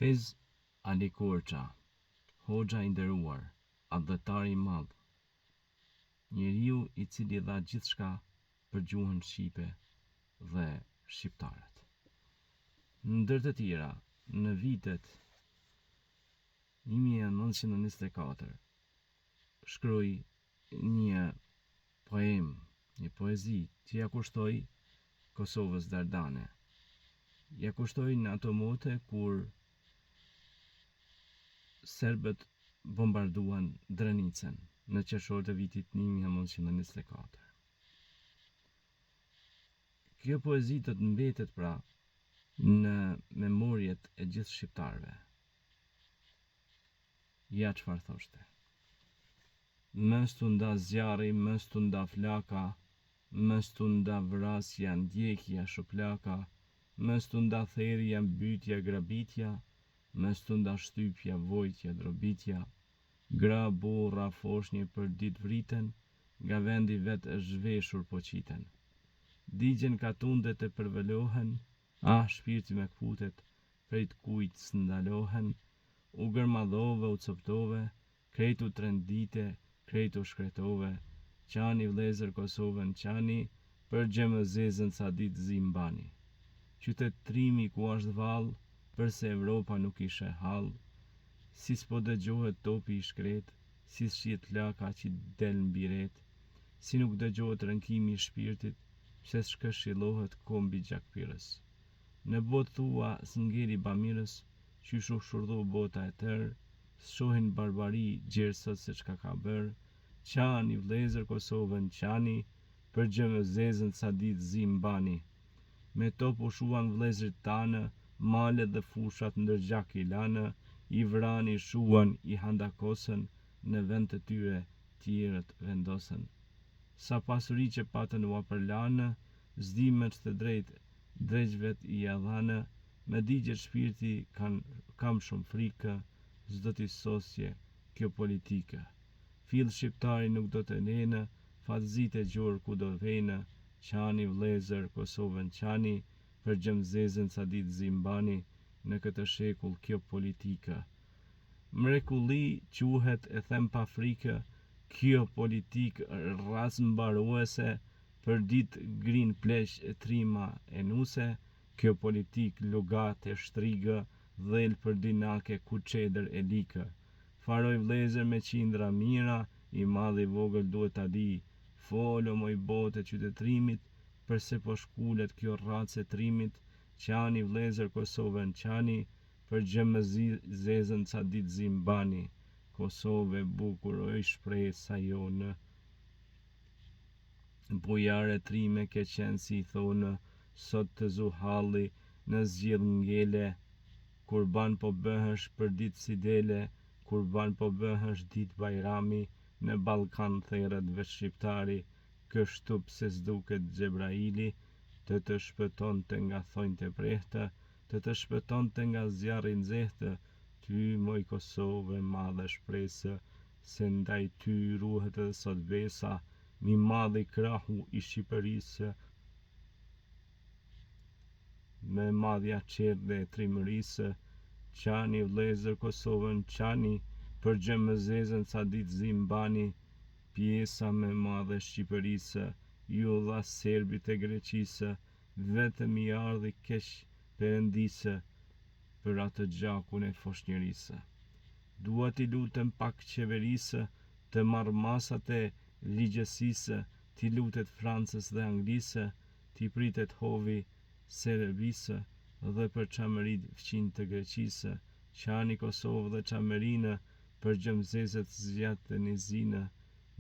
Hafiz Ali Korça, hoxha I nderuar, adhetari I madh, njeriu I cili dha gjithçka për gjuhën shqipe dhe shqiptarët. Ndër të tjera, në vitet 1924 shkroi një poem, një poezi që ja kushtoi Kosovës dardane. Ja kushtoi në ato mote kur serbët bombarduan Drenicën në qershor të vitit 1924. Kjo poezi do të mbetet pra në memorjet e gjithë shqiptarëve. Ja çfarë thoshte. Mës t'u nda zjarri, mës t'u nda flaka, mës t'u nda vrasja, ndjekja, shoplaka, mës t'u nda therrja, mbytja, grabitja, mës t'u nda shtypja, vojtja, drobitja, gra, burra, foshnje për ditë vriten, nga vendi vet e zhveshur po qiten. Digjen ka tundet e përvelohen, shpirti me kputet, prej t'kujt s'ndalohen, u gërmadhove, u coptove, krejt u trendite, krejt u shkretove, qani vlezër Kosovën qani, për gjemëzezën sa ditë zimbani. Qytetërimi ku ashtë vallë, përse Evropa nuk ishe hall, si s'po dëgjohet topi I shkret, si s'qiet laka që del mbiret, si nuk dëgjohet rënkimi I shpirtit, pse s'këshillohet kombi gjakpirës. Në botë thua s'ngeli bamirës, qysh u shurdhu bota e tërë, s'shohin barbari gjerë sot se çka ka bërë, qani vlezër Kosovën qani, për gjëmëzezën sa ditë zimbani. Me top u shuan vlezërit tanë, malet dhe fushat ndër gjak I lanë, I vrani shuan, I handakosën, në vend të tyre tjerët vendosën. Sa pasuri që patën ua për lanë, zdimet të drejtë dregjvet I adhanë, me digjet shpirti kam shumë frikë, s'do t'i sosje kjo politikë. Fill shqiptari nuk do të nenë, fatëzit e gjorë ku do venë, qani vlezër Kosovën qani, për gjëmzezën sa ditë zimbani, në këtë shekull kjo politikë. Mrekulli quhet e them pa frikë, kjo politikë razmbaruese, për ditë grin pleq e trima e nuse, kjo politikë lugat e shtrigë, dhel për dinake ku qeder e likë. Faroj vlezër me qindra mira, I madh I vogël duhet ta di, folo moj botë e qytetërimit, përse po shkulet kjo racë e trimit, qani vlezër Kosovën qani, për gjëmëzezën sa ditë zimbani. Kosove bukur oj shpresa jonë, bujare trime ke qenë si thonë, sot të zuhalli në zgjidh ngele, kur ban po bëhesh për ditë si dele, kur ban po bëhesh ditë bajrami, në Ballkan therët veç shqiptari, kështu pse s'duket Xhebraili, të shpëtonte nga thonjtë e prehtë, të shpëtonte nga zjarri nxehtë, ty moj Kosovë madhe shpresë, se ndaj ty ruhet edhe sot besa, mi madhi krahu I Shqipërisë, me madhja qerdhe e trimërisë, qani vlezër Kosovën qani, për gjëmëzezën sa ditë zimbani, pjesa me madhe Shqipërisë, ju dha serbit e Greqisë, vetëm I ardhi keq perëndisë, për atë gjakun e foshnjërisë. Dua t'i lutem pak qeverisë, të marr masat e ligjësisë, t'i lutet Francës dhe Anglisë, t'i pritet hovi Serbisë, dhe për çamerit fqin të Greqisë, qani Kosovë dhe çamerinë, për gjëmzezet zgjat e nizinë,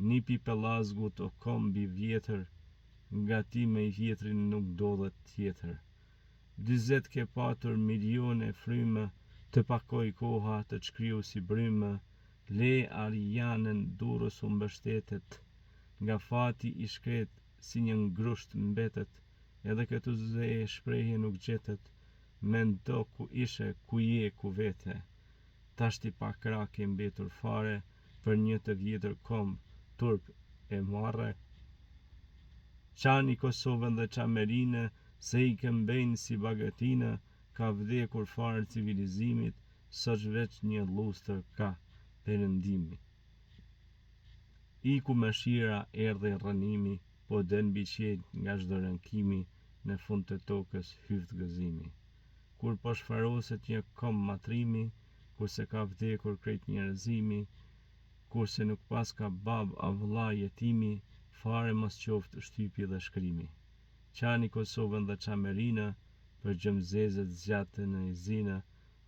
nipi pellazgut o kombi vjetër, nga ti me I vjetrin nuk ndodhet tjetër. 40 ke patur milione frymë, të pakoj koha të çkriju si brymë, le Arianën Durrës u mbështetet, nga fati I shkret si një ngrusht mbetet, edhe këtu ze shprehje nuk gjetet, mendo ku ishe, ku je, ku vete. Tashti pa krah ke mbetur fare, për një të vjetër komb, turp e marre. Qani Kosovën dhe çamerinë, se I këmbejnë si bagatinë, ka vdekur farë civilizimit, saq veç një lustër ka perëndimi. Iku me shira erdhi rrënimi, po del mbi qiell nga çdo rënkimi, në fund të tokës hyft gëzimi. Kur po shfaroset një kom matrimi, kurse ka vdekur krejt njerëzimi, kurse nuk pas ka bab a vëlla jetimi, fare mos qoftë shtypje dhe shkrimi. Qani Kosovën dhe Çamerinë, për gjëmzezet zgjate në izinë,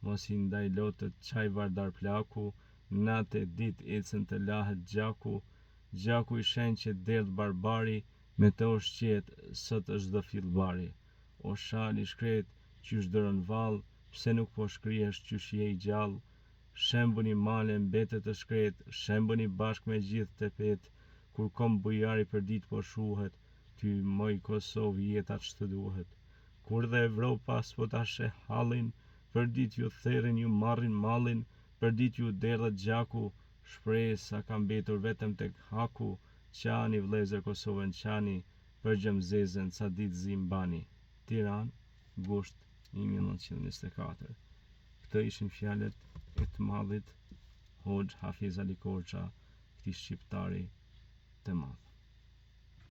mos i ndaj lotët qaj vardar plaku, natë e dit ecën të lahet gjaku, gjaku i shenjë që derdh barbari, me të ushqet sot është do fillbari. O shali shkret, qysh dëron vallë, pse nuk po shkrihesh qysh je i gjallë, shembuni male mbetet të shkret, shembuni bashk me gjithë të pet, kur kom bujari për dit po shuhet, ty moj Kosovë jetat ç'të duhet. Kur dhe Evropa s'po ta sheh hallin, për dit ju therin ju marrin mallin, për dit ju derdhet gjaku, shpresa ka mbetur vetëm tek haku, qani vlezër Kosovën qani, për gjëmzezën ca ditë zimbani. Tiranë, gusht 1924. Këto ishin fjalët e të madhit Hoxh Hafiz Ali Korça, këtij shqiptari të madh.